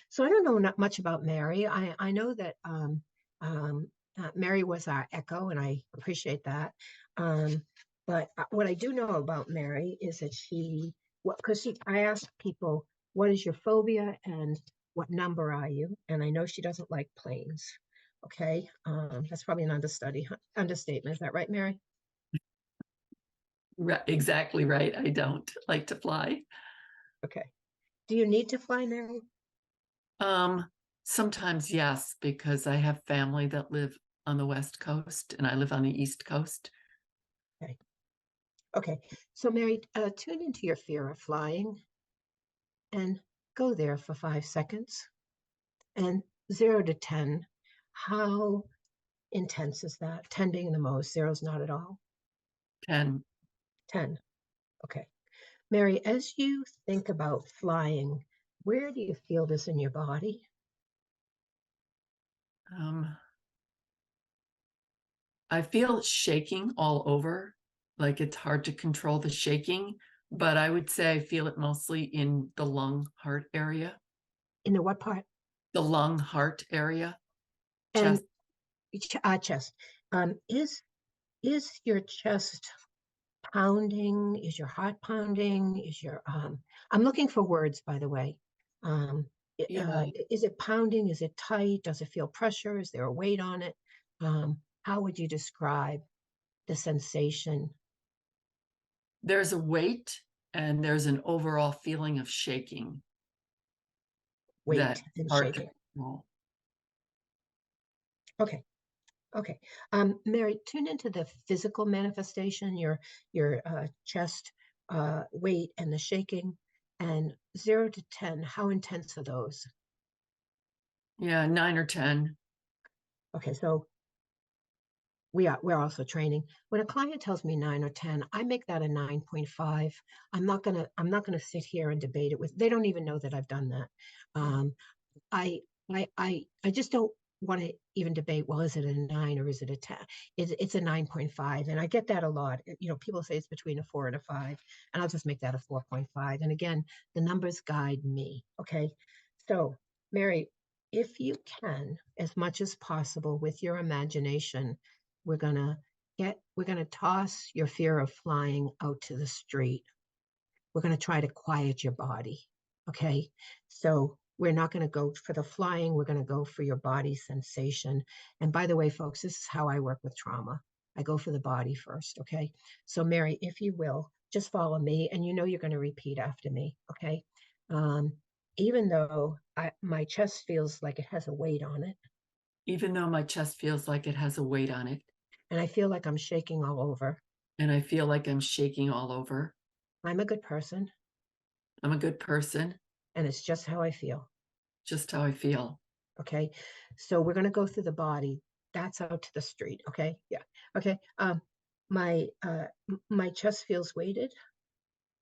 So I don't know not much about Mary. I know that Mary was our echo, and I appreciate that. Um, but what I do know about Mary is that because I asked people, what is your phobia and what number are you? And I know she doesn't like planes. Okay, that's probably an understatement. Is that right, Mary? Exactly right. I don't like to fly. Okay. Do you need to fly, Mary? Sometimes yes, because I have family that live on the West Coast and I live on the East Coast. Okay. Okay. So Mary, tune into your fear of flying and go there for 5 seconds. And 0 to 10, how intense is that? 10 being the most, 0 is not at all. 10. 10. Okay. Mary, as you think about flying, where do you feel this in your body? I feel shaking all over, like it's hard to control the shaking, but I would say I feel it mostly in the lung heart area. In the what part? The lung heart area. And Chest. chest. Is your chest pounding? Is your heart pounding? I'm looking for words, by the way. Yeah. Is it pounding? Is it tight? Does it feel pressure? Is there a weight on it? How would you describe the sensation? There's a weight and there's an overall feeling of shaking. Weight and shaking. Okay. Okay. Mary, tune into the physical manifestation, your chest weight and the shaking, and 0 to 10. How intense are those? Yeah, 9 or 10. Okay, so we're also training. When a client tells me 9 or 10, I make that a 9.5. I'm not gonna sit here and debate it with. They don't even know that I've done that. I I just don't want to even debate. Well, is it a 9 or is it a 10? It's a 9.5, and I get that a lot. People say it's between a 4 and a 5, and I'll just make that a 4.5. And again, the numbers guide me. Okay, so Mary, if you can, as much as possible with your imagination, we're gonna toss your fear of flying out to the street. We're gonna try to quiet your body. Okay, so we're not going to go for the flying. We're going to go for your body sensation. And by the way, folks, this is how I work with trauma. I go for the body first. Okay, so Mary, if you will, just follow me, and you're going to repeat after me. Okay, even though my chest feels like it has a weight on it. Even though my chest feels like it has a weight on it. And I feel like I'm shaking all over. And I feel like I'm shaking all over. I'm a good person. I'm a good person. And it's just how I feel. Just how I feel. Okay, so we're going to go through the body. That's out to the street. Okay, yeah. Okay, my chest feels weighted.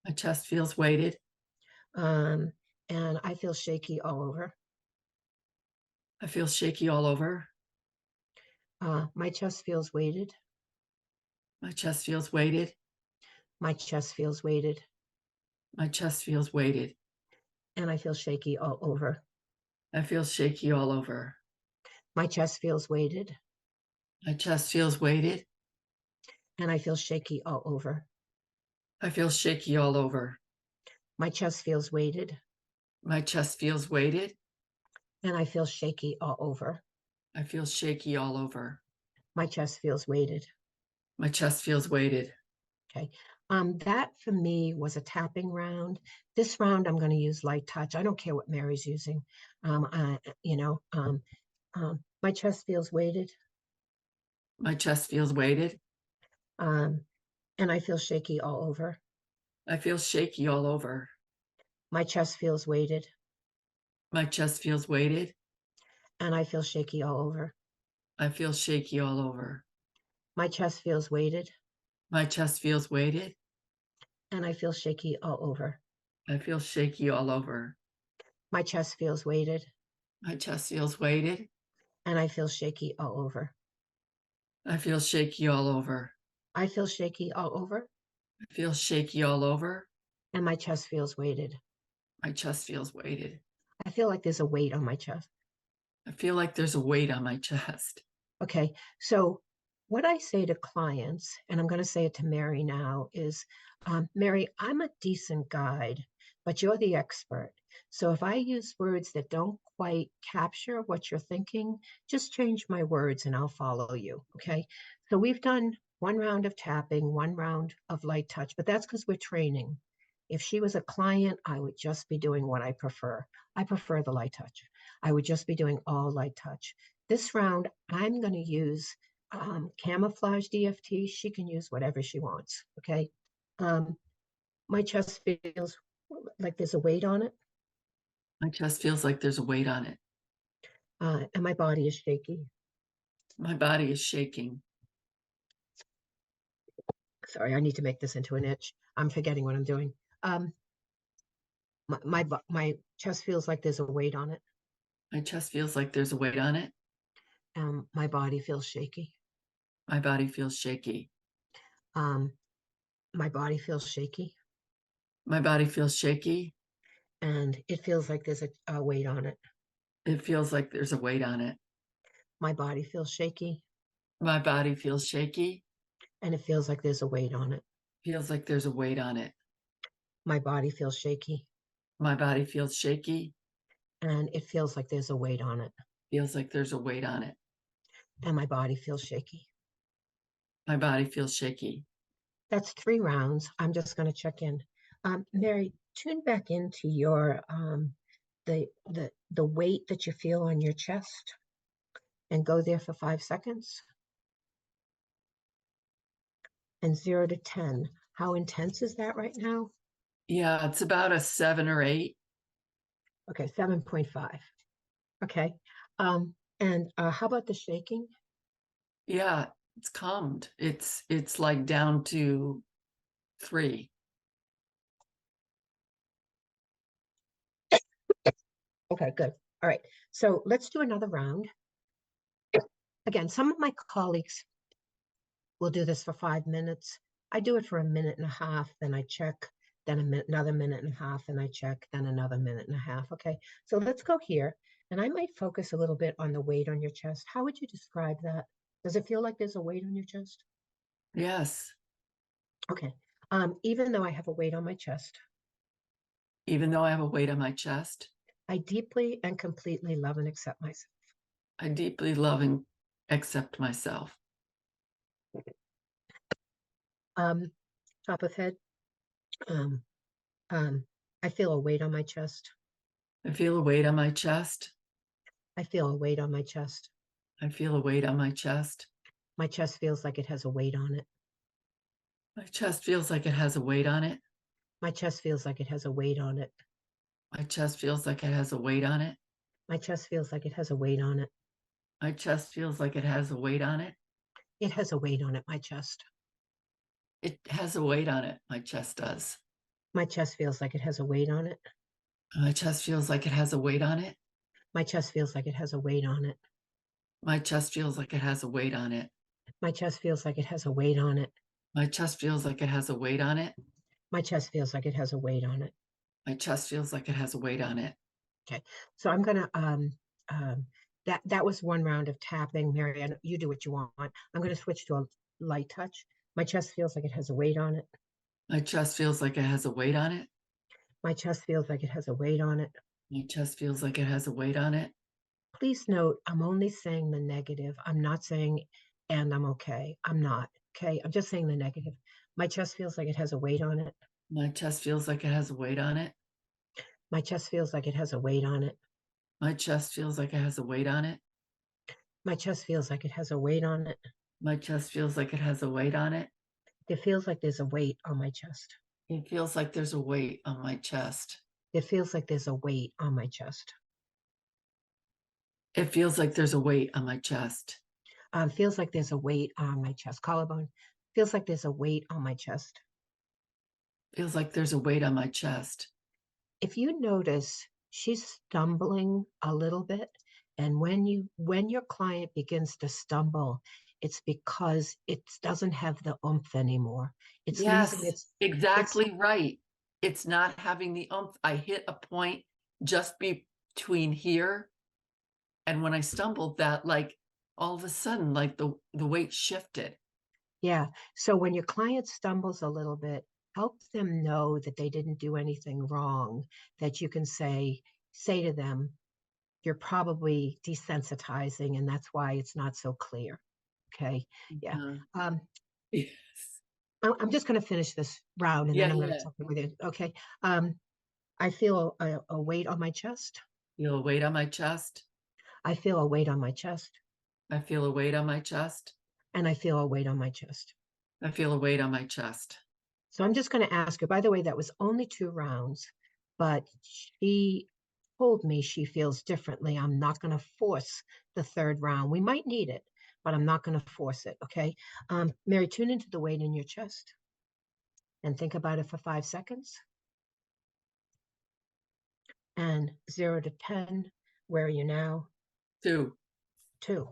My chest feels weighted. And I feel shaky all over. I feel shaky all over. My chest feels weighted. My chest feels weighted. My chest feels weighted. My chest feels weighted. And I feel shaky all over. I feel shaky all over. My chest feels weighted. My chest feels weighted. And I feel shaky all over. I feel shaky all over. My chest feels weighted. My chest feels weighted. And I feel shaky all over. I feel shaky all over. My chest feels weighted. My chest feels weighted. Okay. That for me was a tapping round. This round, I'm going to use light touch. I don't care what Mary's using. My chest feels weighted. My chest feels weighted. And I feel shaky all over. I feel shaky all over. My chest feels weighted. My chest feels weighted. And I feel shaky all over. I feel shaky all over. My chest feels weighted. My chest feels weighted. And I feel shaky all over. I feel shaky all over. My chest feels weighted. My chest feels weighted. And I feel shaky all over. I feel shaky all over. I feel shaky all over. I feel shaky all over. And my chest feels weighted. My chest feels weighted. I feel like there's a weight on my chest. I feel like there's a weight on my chest. Okay, so what I say to clients, and I'm going to say it to Mary now, is Mary, I'm a decent guide, but you're the expert. So if I use words that don't quite capture what you're thinking, just change my words and I'll follow you. Okay, so we've done one round of tapping, one round of light touch, but that's because we're training. If she was a client, I would just be doing what I prefer. I prefer the light touch. I would just be doing all light touch. This round, I'm going to use camouflage DFT. She can use whatever she wants. Okay. Um, my chest feels like there's a weight on it, My chest feels like there's a weight on it. and my body is shaky. My body is shaking. Sorry, I need to make this into an itch. I'm forgetting what I'm doing. Um, my chest feels like there's a weight on it. My chest feels like there's a weight on it. My body feels shaky. My body feels shaky. Um, my body feels shaky, My body feels shaky. and it feels like there's a weight on it. It feels like there's a weight on it. My body feels shaky, My body feels shaky. and it feels like there's a weight on it. Feels like there's a weight on it. My body feels shaky, My body feels shaky. and it feels like there's a weight on it. Feels like there's a weight on it. And my body feels shaky. My body feels shaky. That's 3 rounds. I'm just going to check in. Mary, tune back into your the weight that you feel on your chest, and go there for 5 seconds. And 0 to 10. How intense is that right now? Yeah, it's about a 7 or 8. Okay, 7.5. Okay. And how about the shaking? Yeah, it's calmed. It's like down to 3. Okay, good. All right. So let's do another round. Again, some of my colleagues will do this for 5 minutes. I do it for a minute and a half, then I check, then another minute and a half, and I check, then another minute and a half. Okay, so let's go here. And I might focus a little bit on the weight on your chest. How would you describe that? Does it feel like there's a weight on your chest? Yes. Okay. Even though I have a weight on my chest, Even though I have a weight on my chest, I deeply and completely love and accept myself. I deeply love and accept myself. Um, top of head, um, um, I feel a weight on my chest. I feel a weight on my chest. I feel a weight on my chest. I feel a weight on my chest. My chest feels like it has a weight on it. My chest feels like it has a weight on it. My chest feels like it has a weight on it. My chest feels like it has a weight on it. My chest feels like it has a weight on it. My chest feels like it has a weight on it. It has a weight on it, my chest. It has a weight on it. My chest does. My chest feels like it has a weight on it. My chest feels like it has a weight on it. My chest feels like it has a weight on it. My chest feels like it has a weight on it. My chest feels like it has a weight on it. My chest feels like it has a weight on it. My chest feels like it has a weight on it. My chest feels like it has a weight on it. Okay, so I'm gonna that was one round of tapping, Marianne. You do what you want. I'm gonna switch to a light touch. My chest feels like it has a weight on it. My chest feels like it has a weight on it. My chest feels like it has a weight on it. My chest feels like it has a weight on it. Please note, I'm only saying the negative. I'm not saying, and I'm okay. I'm not. Okay, I'm just saying the negative. My chest feels like it has a weight on it. My chest feels like it has a weight on it. My chest feels like it has a weight on it. My chest feels like it has a weight on it. My chest feels like it has a weight on it. My chest feels like it has a weight on it. It feels like there's a weight on my chest. It feels like there's a weight on my chest. It feels like there's a weight on my chest. It feels like there's a weight on my chest. Feels like there's a weight on my chest. Collarbone. Feels like there's a weight on my chest. Feels like there's a weight on my chest. If you notice, she's stumbling a little bit. And when your client begins to stumble, it's because it doesn't have the oomph anymore. It's losing Yes, its exactly right. It's not having the oomph. I hit a point just between here and when I stumbled, that like all of a sudden, like the weight shifted. Yeah. So when your client stumbles a little bit, help them know that they didn't do anything wrong, that you can say to them, you're probably desensitizing, and that's why it's not so clear. Okay. Yeah. Uh, Um, yes. I'm just going to finish this round and then Yeah, I'm going to yeah. talk with you. Okay. I feel a weight on my chest. Feel a weight on my chest. I feel a weight on my chest. I feel a weight on my chest. And I feel a weight on my chest. I feel a weight on my chest. So I'm just going to ask her, by the way, that was only 2 rounds, but she told me she feels differently. I'm not going to force the third round. We might need it, but I'm not going to force it. Okay. Mary, tune into the weight in your chest and think about it for 5 seconds. And 0 to 10, where are you now? 2. 2.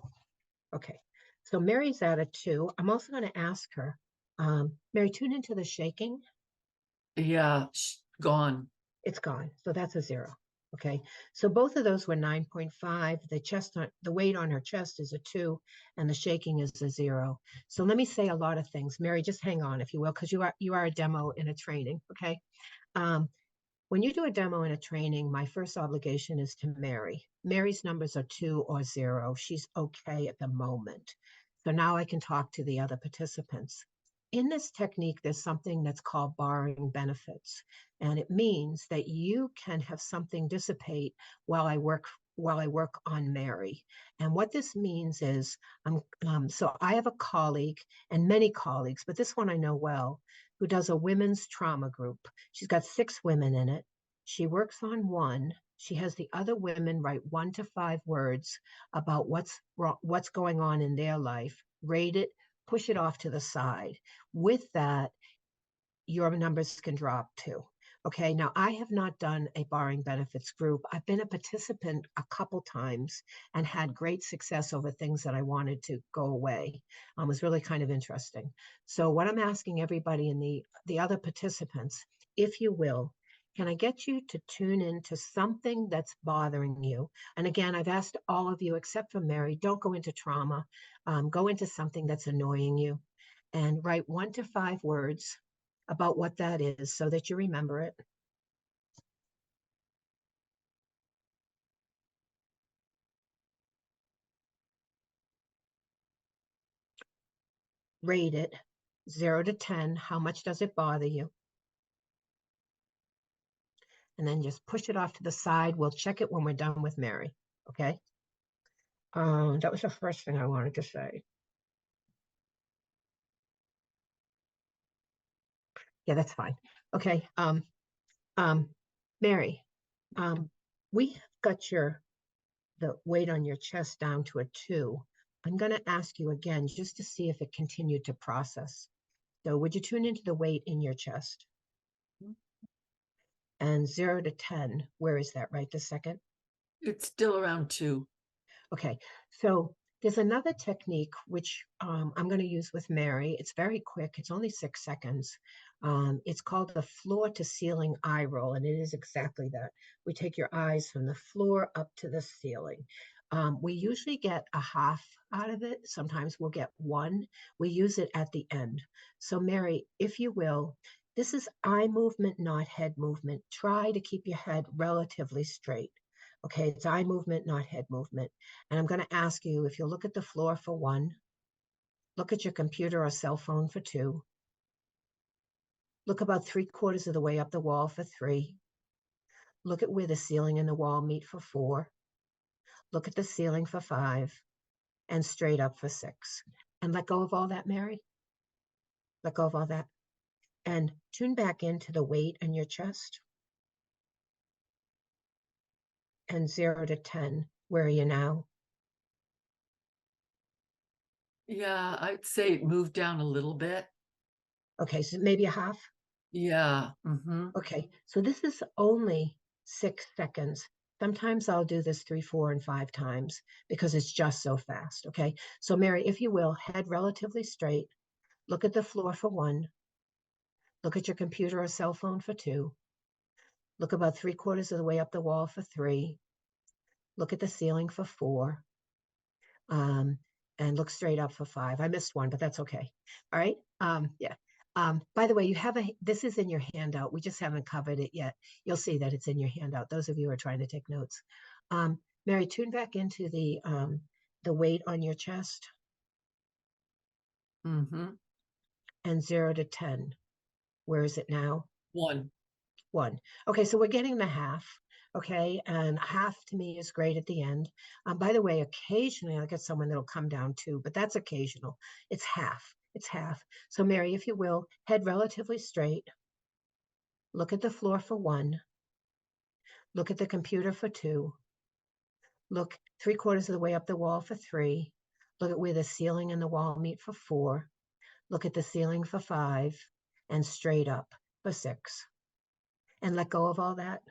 Okay. So Mary's at a 2. I'm also going to ask her, Mary, tune into the shaking. Yeah, gone. It's gone. So that's a 0. Okay. So both of those were 9.5. The weight on her chest is a 2, and the shaking is a 0. So let me say a lot of things. Mary, just hang on, if you will, because you are a demo in a training. Okay. Um, when you do a demo in a training, my first obligation is to Mary. Mary's numbers are 2 or 0. She's okay at the moment. So now I can talk to the other participants. In this technique, there's something that's called borrowing benefits. And it means that you can have something dissipate while I work on Mary. And what this means is, so I have a colleague and many colleagues, but this one I know well, who does a women's trauma group. She's got 6 women in it. She works on one. She has the other women write 1 to 5 words about what's going on in their life, rate it, push it off to the side. With that, your numbers can drop too. Okay, now I have not done a borrowing benefits group. I've been a participant a couple times and had great success over things that I wanted to go away. It was really kind of interesting. So what I'm asking everybody in the other participants, if you will, can I get you to tune into something that's bothering you? And again, I've asked all of you except for Mary, don't go into trauma. Go into something that's annoying you and write 1 to 5 words about what that is so that you remember it. Rate it 0 to 10. How much does it bother you? And then just push it off to the side. We'll check it when we're done with Mary. Okay. That was the first thing I wanted to say. Yeah, that's fine. Okay. Mary, we have got the weight on your chest down to a 2. I'm going to ask you again just to see if it continued to process. So would you tune into the weight in your chest? And 0 to 10, where is that right this second? It's still around 2. Okay, so there's another technique which I'm going to use with Mary. It's very quick. It's only 6 seconds. It's called the floor to ceiling eye roll, and it is exactly that. We take your eyes from the floor up to the ceiling. We usually get a half out of it. Sometimes we'll get 1. We use it at the end. So Mary, if you will, this is eye movement, not head movement. Try to keep your head relatively straight. Okay, it's eye movement, not head movement. And I'm going to ask you if you'll look at the floor for 1, look at your computer or cell phone for 2, look about 3/4 of the way up the wall for 3, look at where the ceiling and the wall meet for 4, look at the ceiling for 5, and straight up for 6. And let go of all that, Mary. Let go of all that. And tune back into the weight in your chest. And 0 to 10, where are you now? Yeah, I'd say it moved down a little bit. Okay, so maybe a half. Yeah. Mm-hmm. Okay, so this is only 6 seconds. Sometimes I'll do this 3, 4, and 5 times because it's just so fast. Okay, so Mary, if you will, head relatively straight. Look at the floor for 1. Look at your computer or cell phone for 2. Look about 3/4 of the way up the wall for 3. look at the ceiling for 4, and look straight up for 5. I missed one, but that's okay. All right. Yeah. By the way, this is in your handout. We just haven't covered it yet. You'll see that it's in your handout. Those of you who are trying to take notes. Mary, tune back into the weight on your chest Mm-hmm. and 0 to 10. Where is it now? 1. 1. Okay, so we're getting the half. Okay, and half to me is great at the end. By the way, occasionally I'll get someone that'll come down 2, but that's occasional. It's half. It's half. So Mary, if you will, head relatively straight. Look at the floor for 1. Look at the computer for 2. Look 3/4 of the way up the wall for 3. Look at where the ceiling and the wall meet for 4. Look at the ceiling for 5, and straight up for 6. And let go of all that.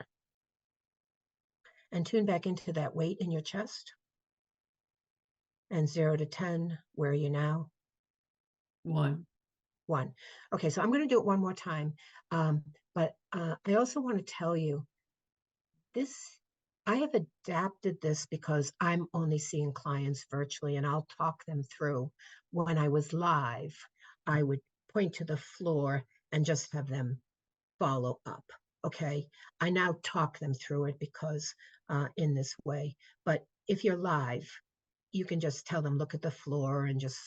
And tune back into that weight in your chest. And 0 to 10, where are you now? 1. 1. Okay, so I'm going to do it one more time. But I also want to tell you this, I have adapted this because I'm only seeing clients virtually, and I'll talk them through. When I was live, I would point to the floor and just have them follow up. Okay, I now talk them through it because in this way. But if you're live, you can just tell them, look at the floor and just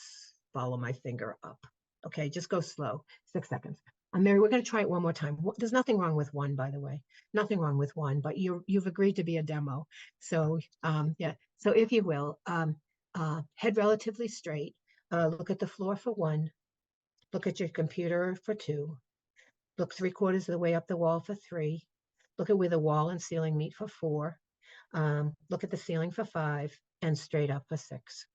follow my finger up. Okay, just go slow. 6 seconds. Mary, we're going to try it one more time. There's nothing wrong with 1, by the way. Nothing wrong with 1, but you've agreed to be a demo. So yeah. So if you will, head relatively straight. Look at the floor for 1. Look at your computer for 2. Look 3/4 of the way up the wall for 3. Look at where the wall and ceiling meet for 4. Look at the ceiling for 5, and straight up for 6.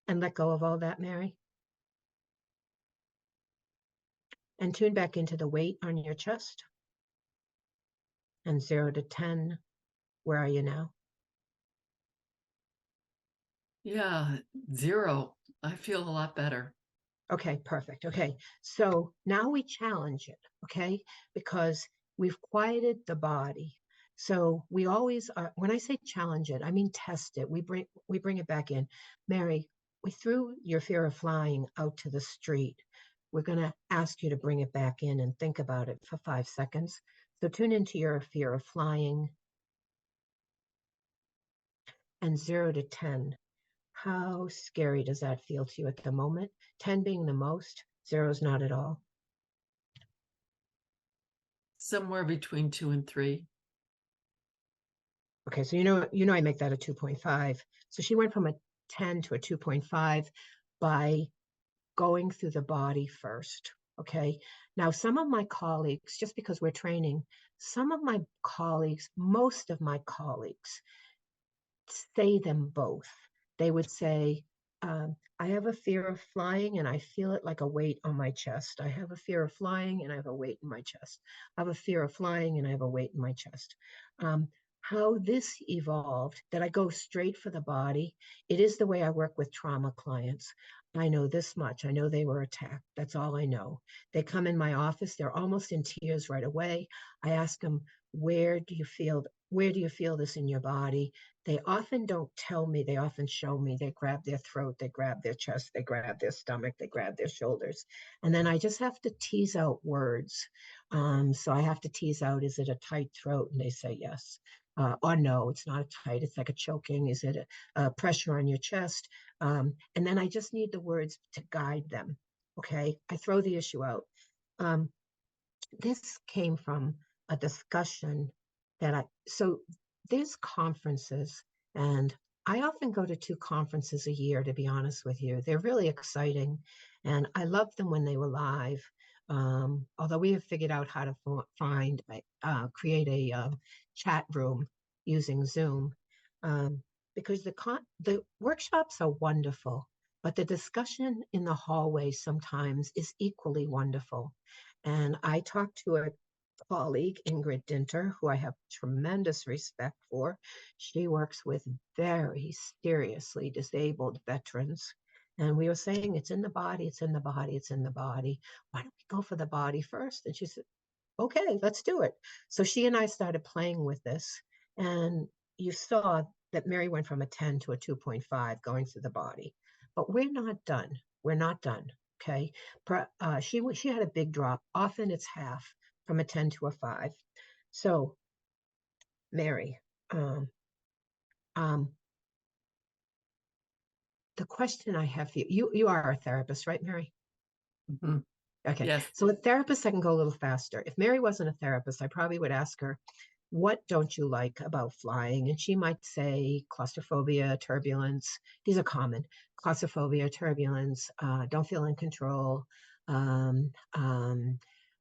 And let go of all that, Mary. And tune back into the weight on your chest. And 0 to 10, where are you now? Yeah, 0. I feel a lot better. Okay, perfect. Okay, so now we challenge it, okay? Because we've quieted the body. So we always are, when I say challenge it, I mean test it. We bring it back in. Mary, we threw your fear of flying out to the street. We're going to ask you to bring it back in and think about it for 5 seconds. So tune into your fear of flying. And 0 to 10. How scary does that feel to you at the moment? 10 being the most, 0 is not at all. Somewhere between 2 and 3. Okay, so you know I make that a 2.5. So she went from a 10 to a 2.5 by going through the body first. Okay. Now, some of my colleagues, just because we're training, some of my colleagues, most of my colleagues, say them both. They would say, I have a fear of flying and I feel it like a weight on my chest. I have a fear of flying and I have a weight in my chest. I have a fear of flying and I have a weight in my chest. How this evolved, that I go straight for the body. It is the way I work with trauma clients. I know this much. I know they were attacked. That's all I know. They come in my office. They're almost in tears right away. I ask them, where do you feel this in your body? They often don't tell me, they often show me. They grab their throat, they grab their chest, they grab their stomach, they grab their shoulders. And then I just have to tease out words. So I have to tease out, is it a tight throat? And they say yes. Or no, it's not tight, it's like a choking. Is it a pressure on your chest? And then I just need the words to guide them. Okay, I throw the issue out. This came from a discussion so there's conferences, and I often go to 2 conferences a year, to be honest with you. They're really exciting, and I loved them when they were live. Although we have figured out how to create a chat room using Zoom, because the workshops are wonderful, but the discussion in the hallway sometimes is equally wonderful. And I talked to a colleague, Ingrid Dinter, who I have tremendous respect for. She works with very seriously disabled veterans. And we were saying, it's in the body, it's in the body, it's in the body. Why don't we go for the body first? And she said, okay, let's do it. So she and I started playing with this. And you saw that Mary went from a 10 to a 2.5 going through the body. But we're not done. We're not done. Okay. She had a big drop. Often it's half from a 10 to a 5. So, Mary, the question I have for you, you are a therapist, right, Mary? Mhm. Okay. Yes. So a therapist, I can go a little faster. If Mary wasn't a therapist, I probably would ask her, what don't you like about flying? And she might say claustrophobia, turbulence. These are common. Claustrophobia, turbulence, don't feel in control. Um, um,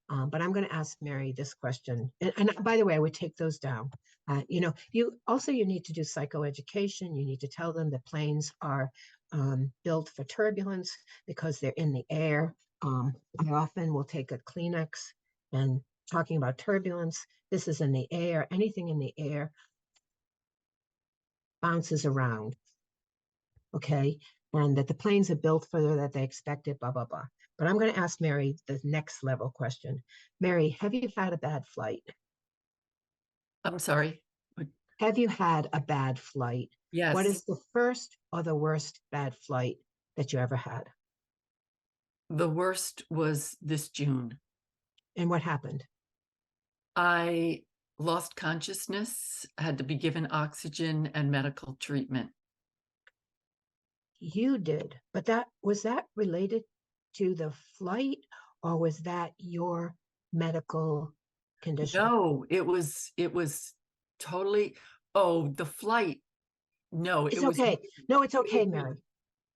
but I'm going to ask Mary this question. And by the way, I would take those down. You need to do psychoeducation. You need to tell them that planes are built for turbulence because they're in the air. I often will take a Kleenex and talking about turbulence. This is in the air. Anything in the air bounces around. Okay. And that the planes are built for that they expect it, blah, blah, blah. But I'm going to ask Mary the next level question. Mary, have you had a bad flight? I'm sorry. Have you had a bad flight? What Yes. is the first or the worst bad flight that you ever had? The worst was this June. And what happened? I lost consciousness, had to be given oxygen and medical treatment. You did, but that related to the flight or was that your medical condition? No, it was totally, oh, the flight. No, It's okay. No, it's okay, it was Mary.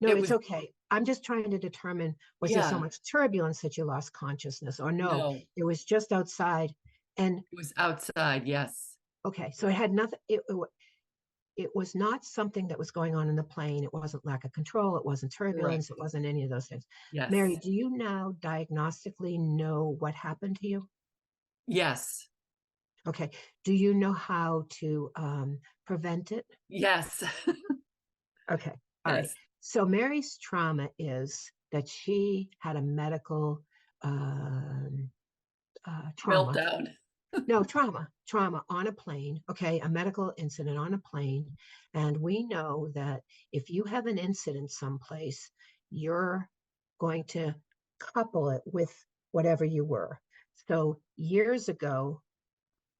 No, it it's was okay. I'm just trying to determine, was there so yeah, much turbulence that you lost consciousness or no, no, it was just outside. And it was outside, yes. okay, so it had nothing, it was not something that was going on in the plane. It wasn't lack of control. It wasn't Correct. turbulence. It wasn't any of those things. Mary, Yes. do you now diagnostically know what happened to you? Yes. Okay. Do you know how to prevent it? Yes. Okay. All right. Yes. So Mary's trauma is that she had a medical um, trauma. Meltdown. No, trauma on a plane. Okay. A medical incident on a plane. And we know that if you have an incident someplace, you're going to couple it with whatever you were. So years ago,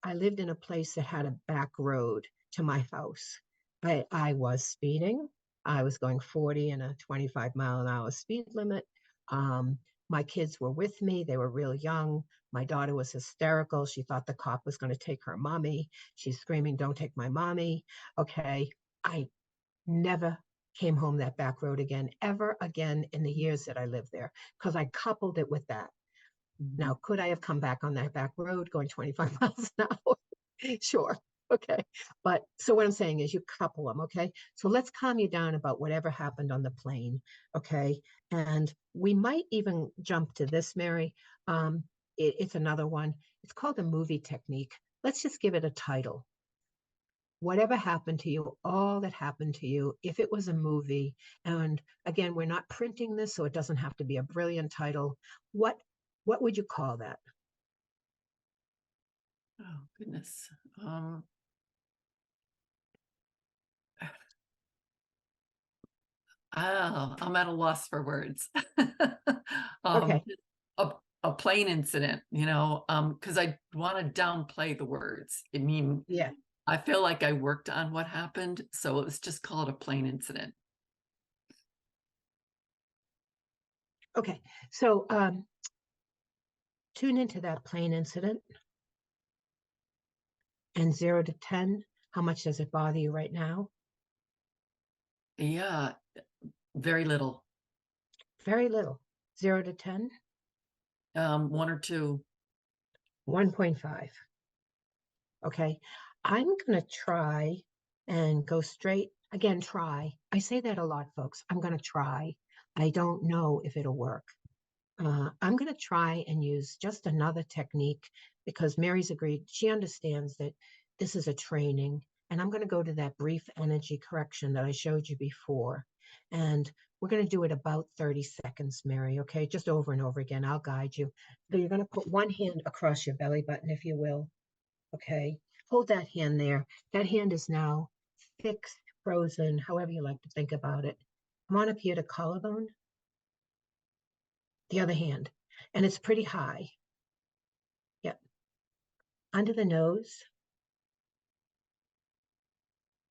I lived in a place that had a back road to my house. I was speeding. I was going 40 and a 25-mile-an-hour speed limit. Um, my kids were with me. They were real young. My daughter was hysterical. She thought the cop was going to take her mommy. She's screaming, "Don't take my mommy." Okay. I never came home that back road again, ever again in the years that I lived there, because I coupled it with that. Mhm. Now, could I have come back on that back road going 25 miles an hour? Sure. Okay. But so what I'm saying is you couple them. Okay. So let's calm you down about whatever happened on the plane. Okay. And we might even jump to this, Mary. It's another one. It's called a movie technique. Let's just give it a title. Whatever happened to you, all that happened to you, if it was a movie, and again, we're not printing this, so it doesn't have to be a brilliant title. What what would you call that? Oh, goodness. Um, I'm at a loss for words. Um, Okay. a, a plane incident, because I want to downplay the words. I mean, Yeah. I feel like I worked on what happened, so let's just call it a plane incident. Okay. So tune into that plane incident and 0 to 10. How much does it bother you right now? Yeah, very little. Very little. 0 to 10, One or two. 1.5. Okay. I'm going to try and go straight. Again, try. I say that a lot, folks. I'm going to try. I don't know if it'll work. I'm going to try and use just another technique because Mary's agreed. She understands that this is a training. And I'm going to go to that brief energy correction that I showed you before. And we're going to do it about 30 seconds, Mary, okay? Just over and over again. I'll guide you. So you're going to put one hand across your belly button, if you will, okay? Hold that hand there. That hand is now fixed, frozen, however you like to think about it. Come on up here to collarbone, the other hand, and it's pretty high. Yep. Under the nose,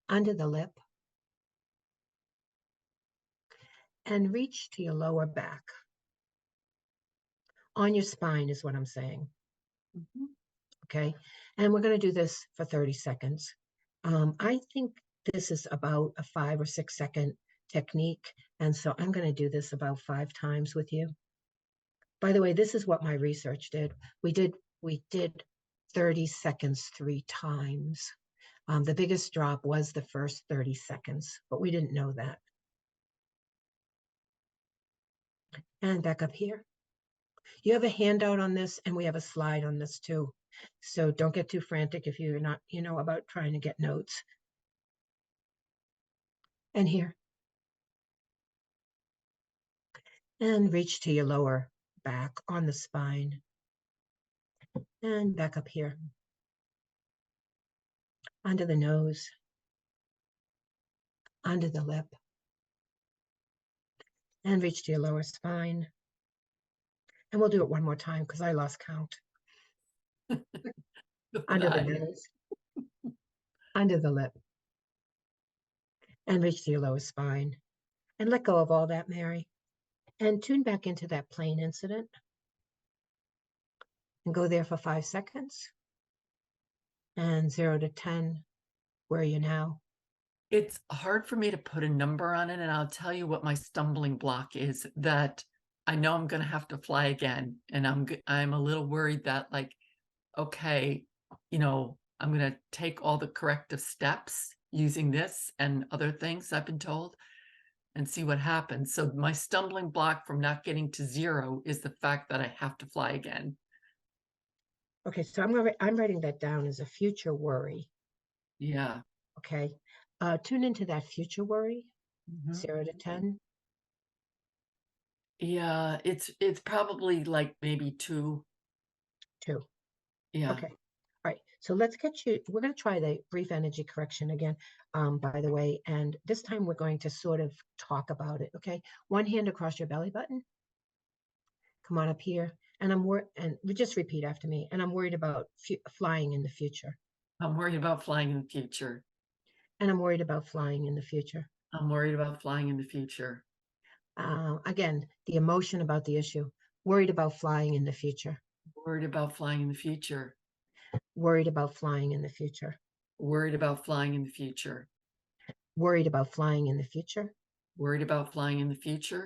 under the lip, and reach to your lower back. On your spine is what I'm saying. Mhm. Okay. And we're going to do this for 30 seconds. I think this is about a 5 or 6 second technique. And so I'm going to do this about 5 times with you. By the way, this is what my research did. We did 30 seconds 3 times. The biggest drop was the first 30 seconds, but we didn't know that. And back up here. You have a handout on this, and we have a slide on this too. So don't get too frantic if you're not, about trying to get notes. And here. And reach to your lower back on the spine. And back up here. Under the nose. Under the lip. And reach to your lower spine. And we'll do it one more time because I lost count. Under the nose. Under the lip. And reach to your lower spine. And let go of all that, Mary. And tune back into that plane incident. And go there for 5 seconds. And 0 to 10, where are you now? It's hard for me to put a number on it, and I'll tell you what my stumbling block is, that I know I'm going to have to fly again, and I'm a little worried that, like, okay, I'm going to take all the corrective steps using this and other things I've been told and see what happens. So my stumbling block from not getting to 0 is the fact that I have to fly again. Okay, so I'm writing that down as a future worry. Yeah. Okay. Tune into that future worry, Mhm. 0 to 10. Yeah, it's probably like maybe 2. 2. Yeah. Okay. All right. So let's we're going to try the brief energy correction again, by the way. And this time we're going to sort of talk about it. Okay. One hand across your belly button. Come on up here. And and we just repeat after me. And I'm worried about flying in the future. I'm worried about flying in the future. And I'm worried about flying in the future. I'm worried about flying in the future. Again, the emotion about the issue. Worried about flying in the future. Worried about flying in the future. Worried about flying in the future. Worried about flying in the future. Worried about flying in the future. Worried about flying in the future.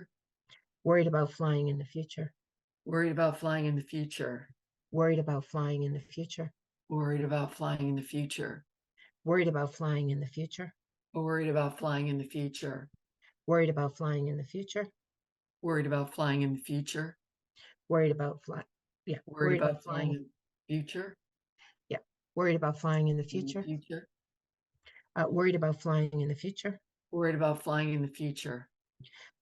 Worried about flying in the future. Worried about flying in the future. Worried about flying in the future. Worried about flying in the future. Worried about flying in the future. Worried about flying in the future. Worried about flying in the future. Worried about flying in the future. Worried about flying. Yeah. Worried Worried about about flying flying. in the future. Yeah. Worried about flying in the In the future. future. Worried about flying in the future. Worried about flying in the future.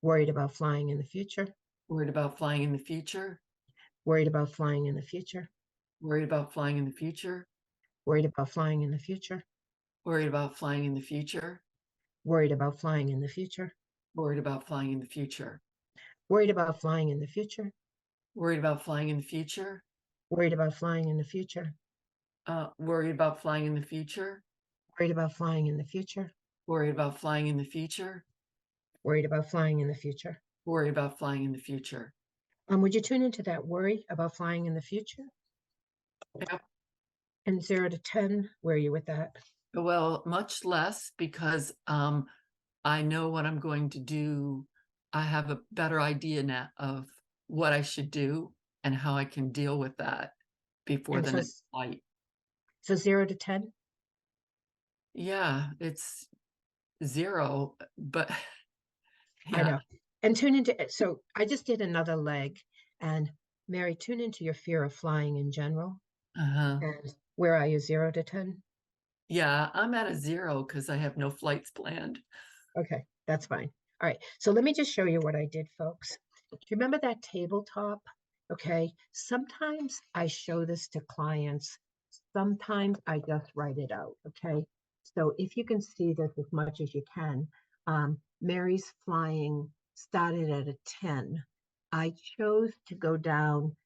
Worried about flying in the future. Worried about flying in the future. Worried about flying in the future. Worried about flying in the future. Worried about flying in the future. Worried about flying in the future. Worried about flying in the future. Worried about flying in the future. Worried about flying in the future. Worried about flying in the future. Worried about flying in the future. Worried about flying in the future. Worried about flying in the future. Worried about flying in the future. Worried about flying in the future. Worried about flying in the future. Would you tune into that worry about flying in the future? Yep. And 0 to 10, where are you with that? Well, much less, because I know what I'm going to do. I have a better idea now of what I should do and how I can deal with that before And the so, next flight. so 0 to 10? Yeah, it's 0, but I yeah. know. And tune into it. So I just did another leg. And Mary, tune into your fear of flying in general. Uh-huh. And where are you, 0 to 10? Yeah, I'm at a 0 because I have no flights planned. Okay, that's fine. All right, so let me just show you what I did, folks. Do you remember that tabletop? Okay, sometimes I show this to clients. Sometimes I just write it out, okay? So if you can see this as much as you can, Mary's flying started at a 10. I chose to go down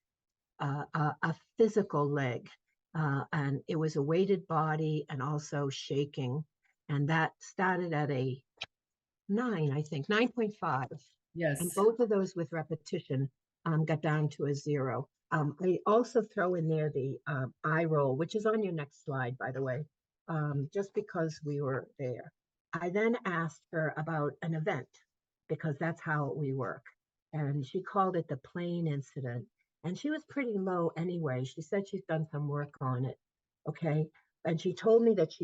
a physical leg, and it was a weighted body and also shaking. And that started at a 9, I think, 9.5. And Yes. both of those with repetition got down to a 0. I also throw in there the eye roll, which is on your next slide, by the way, just because we were there. I then asked her about an event because that's how we work. And she called it the plane incident. And she was pretty low anyway. She said she's done some work on it. Okay. And she told me that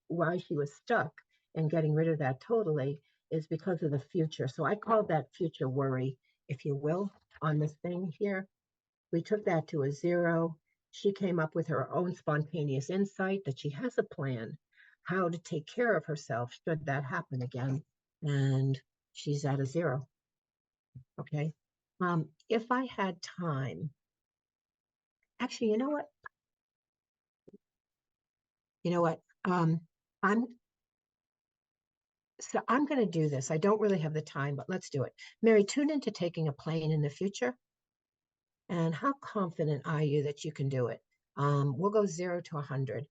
why she was stuck in getting rid of that totally is because of the future. So I called that future worry, if you will, on this thing here. We took that to a 0. She came up with her own spontaneous insight that she has a plan how to take care of herself should that happen again. And she's at a 0. Okay. If I had time, actually, you know what? You know what? I'm I'm going to do this. I don't really have the time, but let's do it. Mary, tune into taking a plane in the future. And how confident are you that you can do it? We'll go 0 to 100.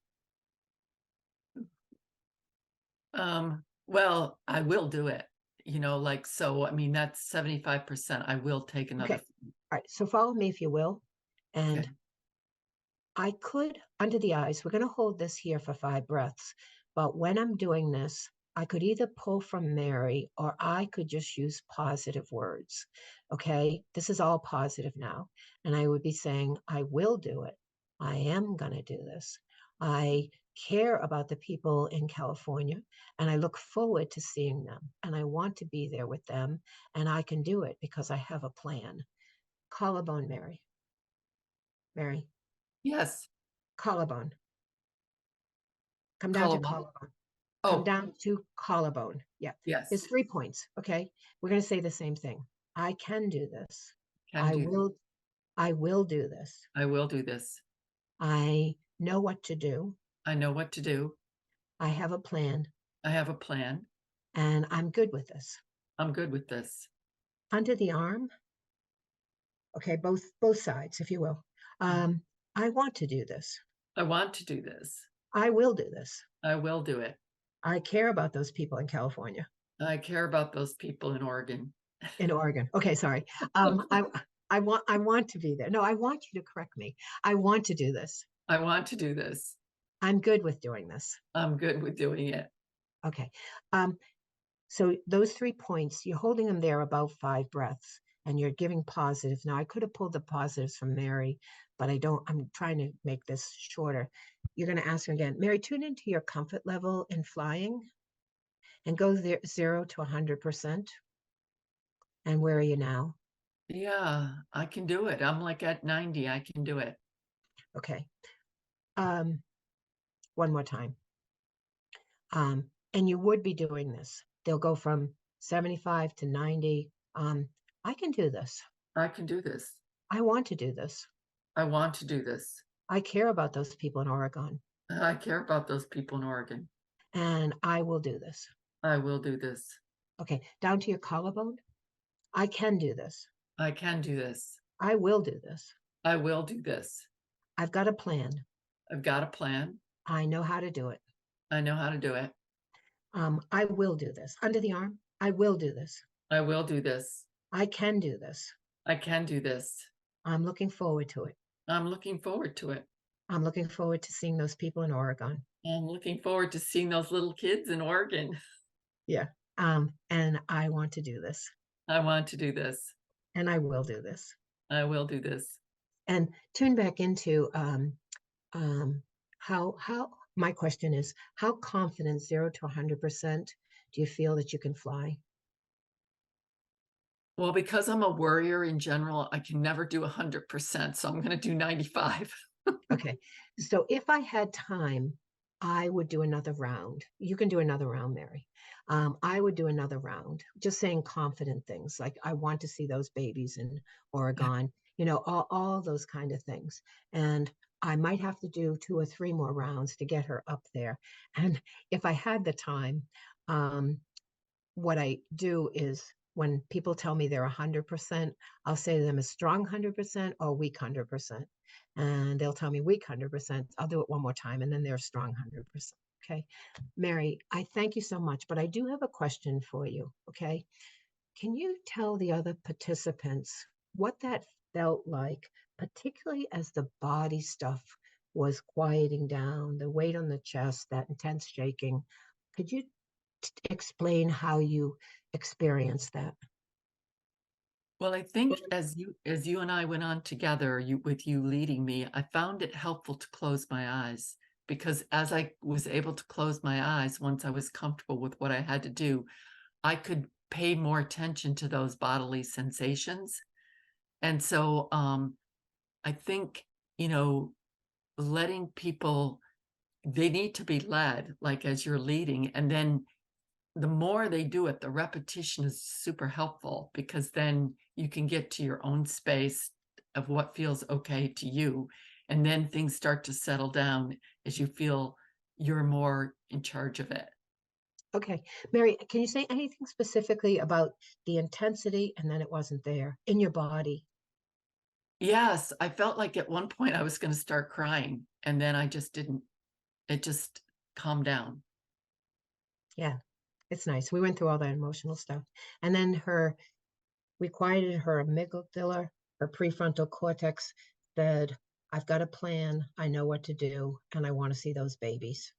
Well, I will do it. Like, so, I mean, that's 75%. I will take another. Okay. All right. So follow me if you will. Okay. And I could, under the eyes, we're going to hold this here for 5 breaths. But when I'm doing this, I could either pull from Mary or I could just use positive words. Okay. This is all positive now. And I would be saying, I will do it. I am going to do this. I care about the people in California and I look forward to seeing them. And I want to be there with them. And I can do it because I have a plan. Collarbone, Mary. Mary, Yes. collarbone. Come down to Collarbone. collarbone. Come Oh, down to collarbone. Yeah. yes. There's 3 points. Okay. We're going to say the same thing. I can do this. Can I do. will, I will do this. I will do this. I know what to do. I know what to do. I have a plan I have a plan. and I'm good with this. I'm good with this. Under the arm. Okay. Both sides, if you will. I want to do this. I want to do this. I will do this. I will do it. I care about those people in California, I care about those people in Oregon. in Oregon. Okay. Sorry. I want to be there. No, I want you to correct me. I want to do this. I want to do this. I'm good with doing this. I'm good with doing it. Okay. So those 3 points, you're holding them there about 5 breaths and you're giving positive. Now, I could have pulled the positives from Mary, but I don't. I'm trying to make this shorter. You're going to ask her again, Mary, tune into your comfort level in flying and go there 0 to 100%. And where are you now? Yeah, I can do it. I'm like at 90. I can do it. Okay. One more time. And you would be doing this. They'll go from 75 to 90. I can do this. I can do this. I want to do this. I want to do this. I care about those people in Oregon. I care about those people in Oregon. And I will do this. I will do this. Okay, down to your collarbone. I can do this. I can do this. I will do this. I will do this. I've got a plan. I've got a plan. I know how to do it. I know how to do it. I will do this. Under the arm. I will do this. I will do this. I can do this. I can do this. I'm looking forward to it. I'm looking forward to it. I'm looking forward to seeing those people in Oregon. I'm looking forward to seeing those little kids in Oregon. Yeah. And I want to do this. I want to do this. And I will do this. I will do this. And tune back into how my question is, how confident 0 to 100% do you feel that you can fly? Well, because I'm a worrier in general, I can never do 100%. So I'm going to do 95. Okay. So if I had time, I would do another round. You can do another round, Mary. I would do another round, just saying confident things like, I want to see those babies in Oregon, all those kind of things. And I might have to do 2 or 3 more rounds to get her up there. And if I had the time, um, what I do is when people tell me they're 100%, I'll say to them a strong 100% or weak 100%. And they'll tell me weak 100%. I'll do it one more time and then they're a strong 100%. Okay. Mary, I thank you so much, but I do have a question for you. Okay. Can you tell the other participants what that felt like, particularly as the body stuff was quieting down, the weight on the chest, that intense shaking? Could you explain how you experienced that? Well, I think as you and I went on together, with you leading me, I found it helpful to close my eyes because as I was able to close my eyes, once I was comfortable with what I had to do, I could pay more attention to those bodily sensations. And so I think, you know, letting people, they need to be led, like as you're leading, and then the more they do it, the repetition is super helpful because then you can get to your own space of what feels okay to you. And then things start to settle down as you feel you're more in charge of it. Okay. Mary, can you say anything specifically about the intensity and then it wasn't there in your body? Yes, I felt like at one point I was going to start crying, and then I just didn't. It just calmed down. Yeah, it's nice. We went through all that emotional stuff. And then we quieted her amygdala, her prefrontal cortex said, I've got a plan. I know what to do, and I want to see those babies.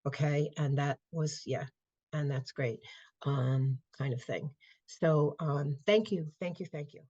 Okay. And that was, yeah, and that's great, kind of thing. So thank you, thank you, thank you.